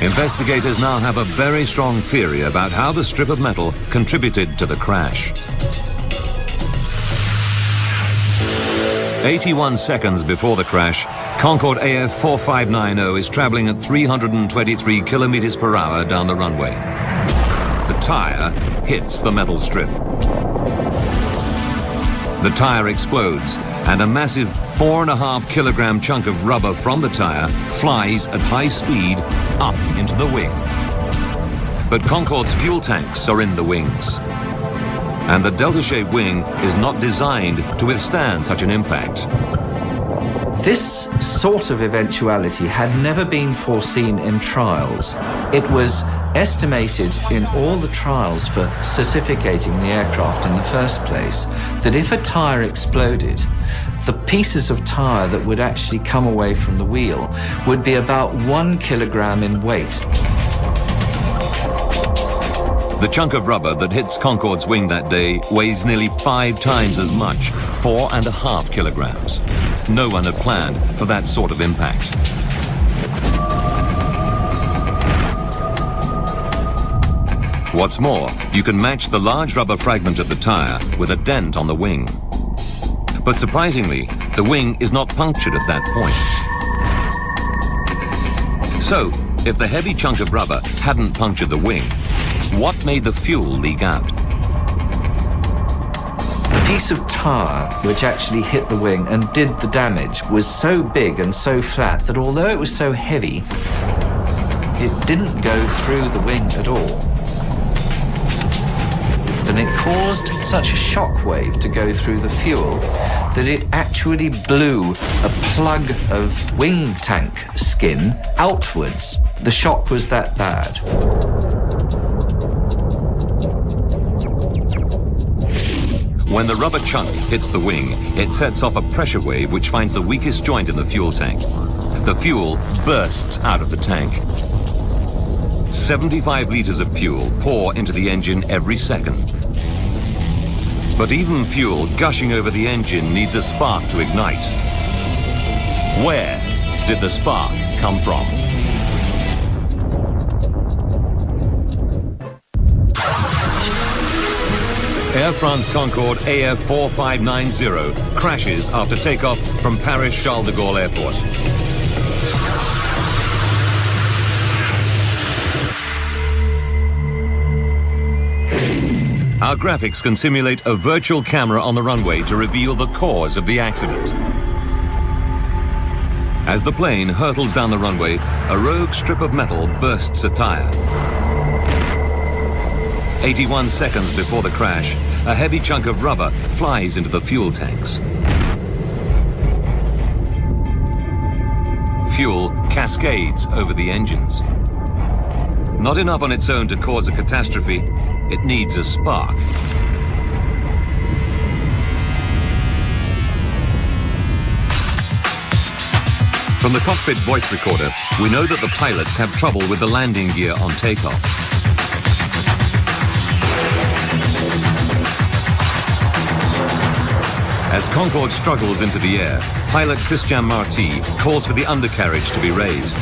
Investigators now have a very strong theory about how the strip of metal contributed to the crash. 81 seconds before the crash, Concorde AF 4590 is traveling at 323 kilometers per hour down the runway. The tire hits the metal strip. The tire explodes, and a massive 4.5 kilogram chunk of rubber from the tire flies at high speed up into the wing. But Concorde's fuel tanks are in the wings, and the delta-shaped wing is not designed to withstand such an impact. This sort of eventuality had never been foreseen in trials. It was estimated in all the trials for certificating the aircraft in the first place that if a tire exploded, the pieces of tire that would actually come away from the wheel would be about 1 kilogram in weight. The chunk of rubber that hits Concorde's wing that day weighs nearly 5 times as much, 4.5 kilograms. No one had planned for that sort of impact. What's more, you can match the large rubber fragment of the tire with a dent on the wing. But surprisingly, the wing is not punctured at that point. So, if the heavy chunk of rubber hadn't punctured the wing, what made the fuel leak out? The piece of tire which actually hit the wing and did the damage was so big and so flat that although it was so heavy, it didn't go through the wing at all. And it caused such a shock wave to go through the fuel that it actually blew a plug of wing tank skin outwards. The shock was that bad. When the rubber chunk hits the wing, it sets off a pressure wave which finds the weakest joint in the fuel tank. The fuel bursts out of the tank. 75 liters of fuel pour into the engine every second. But even fuel gushing over the engine needs a spark to ignite. Where did the spark come from? Air France Concorde AF 4590 crashes after takeoff from Paris Charles de Gaulle Airport. Our graphics can simulate a virtual camera on the runway to reveal the cause of the accident. As the plane hurtles down the runway, a rogue strip of metal bursts a tire. 81 seconds before the crash, a heavy chunk of rubber flies into the fuel tanks. Fuel cascades over the engines. Not enough on its own to cause a catastrophe, it needs a spark. From the cockpit voice recorder, we know that the pilots have trouble with the landing gear on takeoff. As Concorde struggles into the air, pilot Christian Marty calls for the undercarriage to be raised.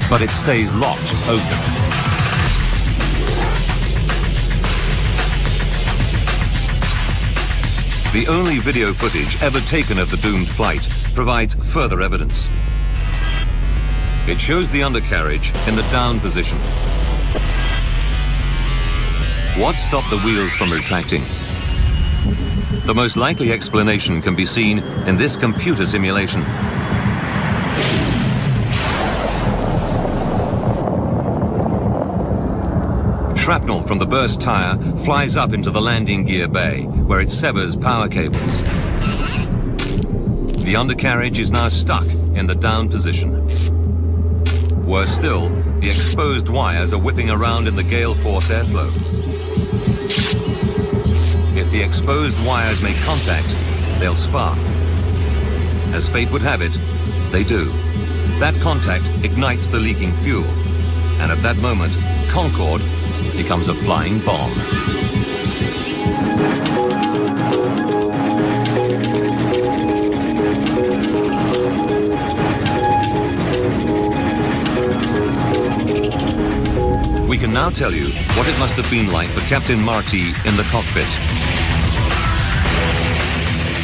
But it stays locked open. The only video footage ever taken of the doomed flight provides further evidence. It shows the undercarriage in the down position. What stopped the wheels from retracting? The most likely explanation can be seen in this computer simulation. Shrapnel from the burst tire flies up into the landing gear bay, where it severs power cables. The undercarriage is now stuck in the down position. Worse still, the exposed wires are whipping around in the gale force airflow. If the exposed wires make contact, they'll spark. As fate would have it, they do. That contact ignites the leaking fuel, and at that moment, Concorde becomes a flying bomb. can now tell you what it must have been like for Captain Marty in the cockpit.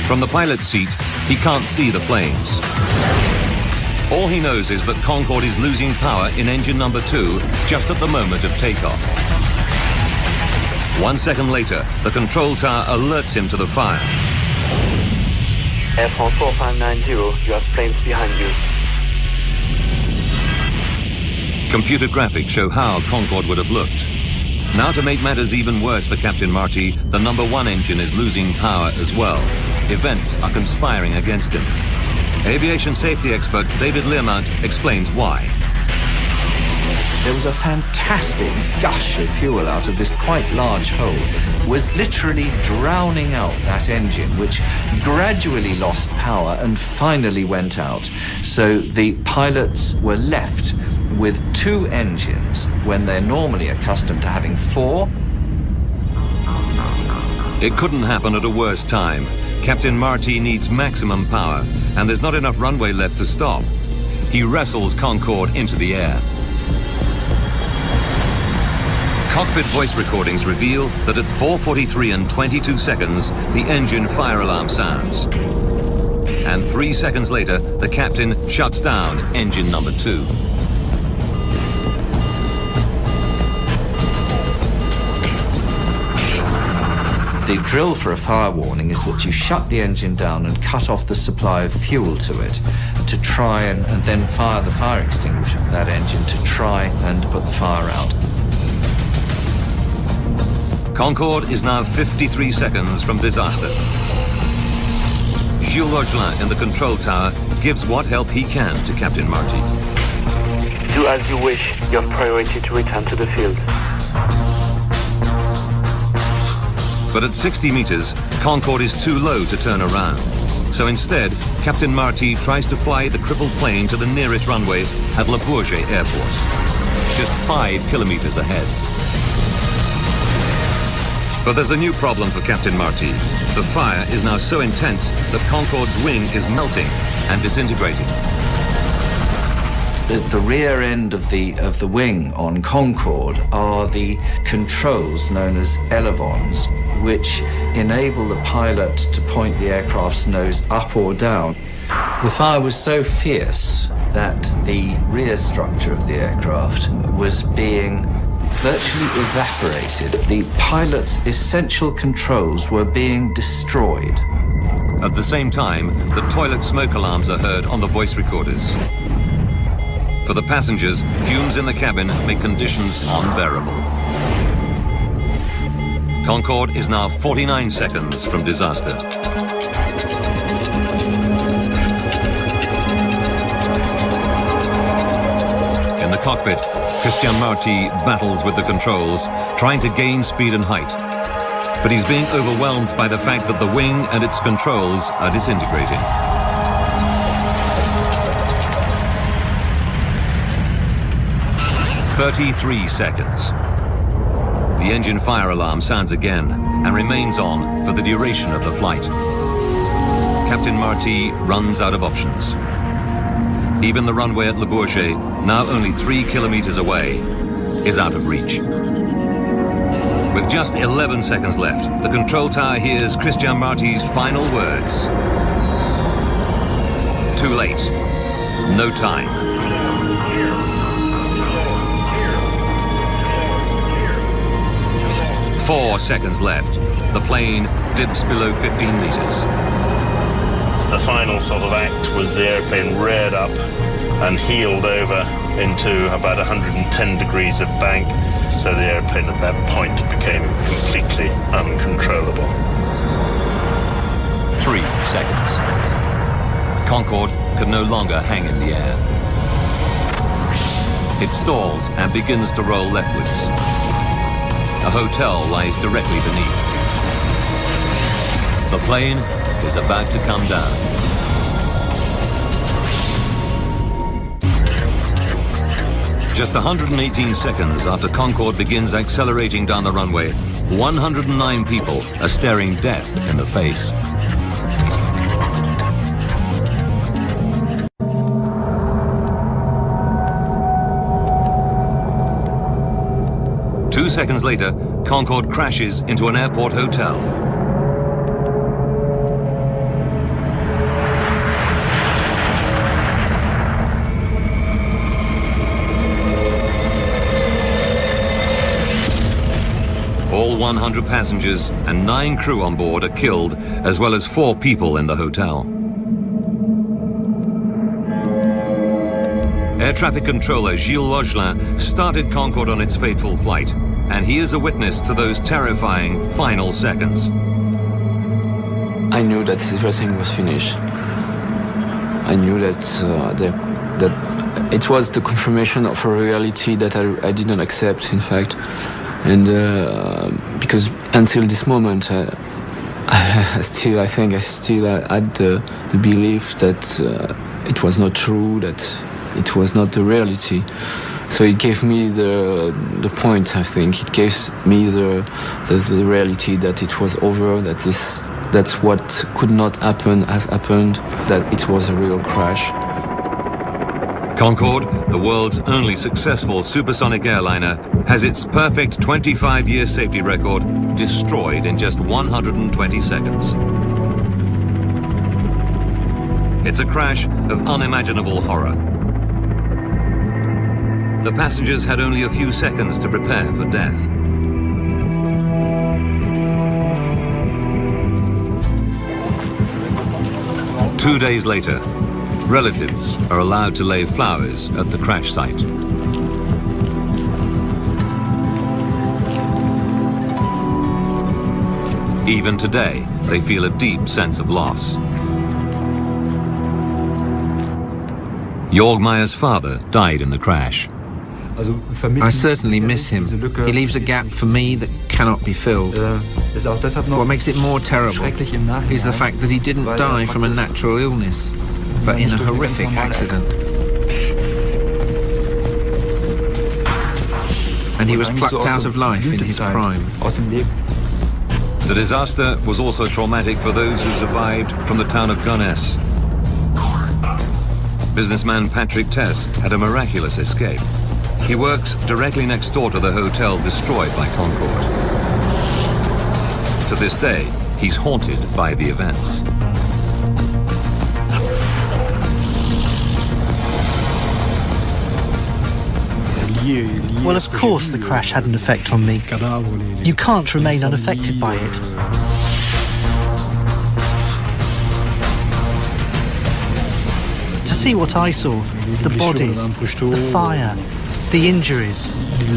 From the pilot's seat, he can't see the flames. All he knows is that Concorde is losing power in engine number 2 just at the moment of takeoff. 1 second later, the control tower alerts him to the fire. Air France 4590, you have flames behind you. Computer graphics show how Concorde would have looked. Now, to make matters even worse for Captain Marty, the number 1 engine is losing power as well. Events are conspiring against him. Aviation safety expert David Learmount explains why. There was a fantastic gush of fuel out of this quite large hole, was literally drowning out that engine, which gradually lost power and finally went out. So the pilots were left with 2 engines when they're normally accustomed to having 4. It couldn't happen at a worse time. Captain Marty needs maximum power, and there's not enough runway left to stop. He wrestles Concorde into the air. Cockpit voice recordings reveal that at 4:43 and 22 seconds, the engine fire alarm sounds. And 3 seconds later, the captain shuts down engine number 2. The drill for a fire warning is that you shut the engine down and cut off the supply of fuel to it to try and then fire the fire extinguisher of that engine to try and put the fire out. Concorde is now 53 seconds from disaster. Gilles Rogelin in the control tower gives what help he can to Captain Marty. Do as you wish. You have priority to return to the field. But at 60 meters, Concorde is too low to turn around. So instead, Captain Marty tries to fly the crippled plane to the nearest runway at Le Bourget Airport, just 5 kilometers ahead. But there's a new problem for Captain Marty. The fire is now so intense that Concorde's wing is melting and disintegrating. The rear end of the wing on Concorde are the controls known as elevons, which enable the pilot to point the aircraft's nose up or down. The fire was so fierce that the rear structure of the aircraft was being virtually evaporated. The pilot's essential controls were being destroyed. At the same time, the toilet smoke alarms are heard on the voice recorders. For the passengers, fumes in the cabin make conditions unbearable. Concorde is now 49 seconds from disaster. In the cockpit, Christian Marty battles with the controls, trying to gain speed and height. But he's being overwhelmed by the fact that the wing and its controls are disintegrating. "33 seconds. The engine fire alarm sounds again and remains on for the duration of the flight. Captain Marty runs out of options. Even the runway at Le Bourget, now only 3 kilometers away, is out of reach. With just 11 seconds left, the control tower hears Christian Marty's final words. Too late. No time. 4 seconds left. The plane dips below 15 meters. The final sort of act was the airplane reared up and heeled over into about 110 degrees of bank, so the airplane at that point became completely uncontrollable. 3 seconds. Concorde could no longer hang in the air. It stalls and begins to roll leftwards. A hotel lies directly beneath. The plane is about to come down. Just 118 seconds after Concorde begins accelerating down the runway, 109 people are staring death in the face. 2 seconds later, Concorde crashes into an airport hotel. All 100 passengers and 9 crew on board are killed, as well as 4 people in the hotel. Air traffic controller Gilles Logelin started Concorde on its fateful flight, and he is a witness to those terrifying final seconds. I knew that everything was finished. I knew that that it was the confirmation of a reality that I didn't accept, in fact. And because until this moment, I still had the belief that it was not true, that it was not the reality. So it gave me the point, I think. It gave me the reality that it was over, that's what could not happen has happened, that it was a real crash. Concorde, the world's only successful supersonic airliner, has its perfect 25-year safety record destroyed in just 120 seconds. It's a crash of unimaginable horror. The passengers had only a few seconds to prepare for death. Two days later, relatives are allowed to lay flowers at the crash site. Even today, they feel a deep sense of loss. Jörg Meyer's father died in the crash. I certainly miss him. He leaves a gap for me that cannot be filled. What makes it more terrible is the fact that he didn't die from a natural illness, but in a horrific accident. And he was plucked out of life in his prime. The disaster was also traumatic for those who survived from the town of Gonesse. Businessman Patrick Tess had a miraculous escape. He works directly next door to the hotel destroyed by Concorde. To this day, he's haunted by the events. Well, of course the crash had an effect on me. You can't remain unaffected by it. To see what I saw, the bodies, the fire, the injuries,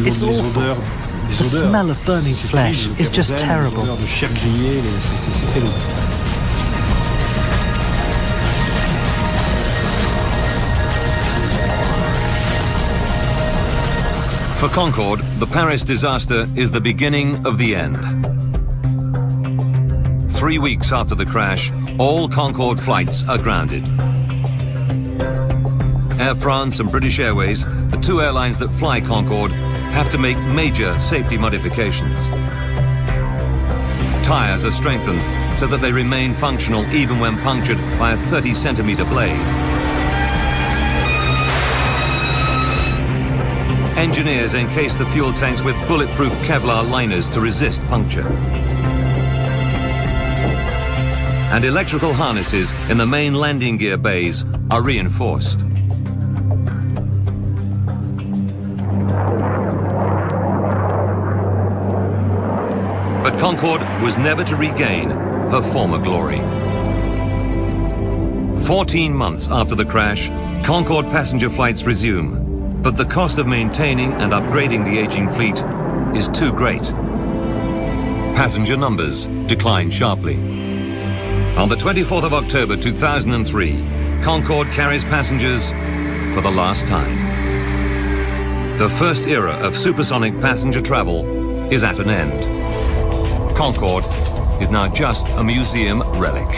it's awful. The smell of burning flesh is just terrible. For Concorde, the Paris disaster is the beginning of the end. 3 weeks after the crash, all Concorde flights are grounded. Air France and British Airways, the 2 airlines that fly Concorde, have to make major safety modifications. Tires are strengthened so that they remain functional even when punctured by a 30-centimeter blade. Engineers encase the fuel tanks with bulletproof Kevlar liners to resist puncture. And electrical harnesses in the main landing gear bays are reinforced. But Concorde was never to regain her former glory. 14 months after the crash, Concorde passenger flights resume, but the cost of maintaining and upgrading the aging fleet is too great. Passenger numbers decline sharply. On the 24th of October 2003, Concorde carries passengers for the last time. The first era of supersonic passenger travel is at an end. Concorde is now just a museum relic.